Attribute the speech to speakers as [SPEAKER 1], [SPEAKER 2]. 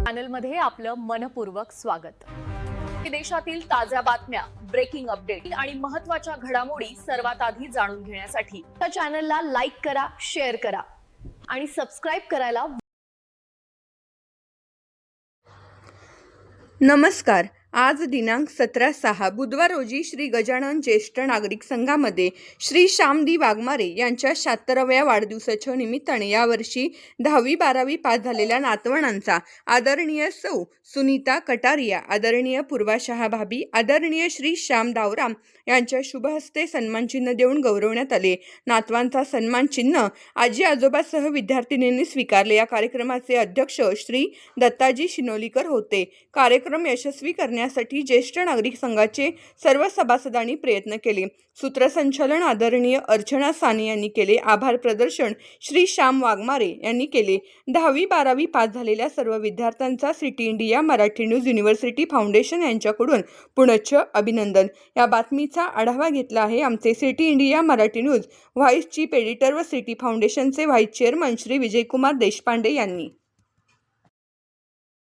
[SPEAKER 1] चॅनलमध्ये आपलं मनपूर्वक स्वागत. देशातील ताज्या बातम्या, ब्रेकिंग अपडेट आणि महत्त्वाच्या घडामोडी सर्वात आधी जाणून घेण्यासाठी या चॅनलला लाईक करा, शेअर करा आणि सबस्क्राइब करायला.
[SPEAKER 2] नमस्कार. आज दिनांक 17/6 बुधवार रोजी श्री गजानन ज्येष्ठ नागरिक संघामध्ये श्री श्यामदी वाघमारे यांच्या 76व्या वाढदिवसाच्या निमित्ताने यावर्षी 10वी 12वी पास झालेल्या नातवंडांचा आदरणीय सौ सुनीता कटारिया, आदरणीय पूर्वा शहा भाभी, आदरणीय श्री श्याम दावराम यांच्या शुभहस्ते सन्मानचिन्ह देऊन गौरवण्यात आले. नातवांचा सन्मानचिन्ह आजी आजोबासह विद्यार्थिनींनी स्वीकारले. या कार्यक्रमाचे अध्यक्ष श्री दत्ताजी शिनोलीकर होते. कार्यक्रम यशस्वी करण्यासाठी ज्येष्ठ नागरिक संघाचे सर्व सभासदांनी प्रयत्न केले. सूत्रसंचालन आदरणीय अर्चना साने यांनी केले. आभार प्रदर्शन श्री श्याम वाघमारे यांनी केले. 10वी 12वी पास झालेल्या सर्व विद्यार्थ्यांचा city India Marathi news university foundation यांच्याकडून पुनश्च अभिनंदन. या बातमीचा आढावा घेतला आहे आमचे city India Marathi news vice chief editor व सिटी फाउंडेशनचे व्हाईस चेअरमन श्री विजयकुमार देशपांडे यांनी.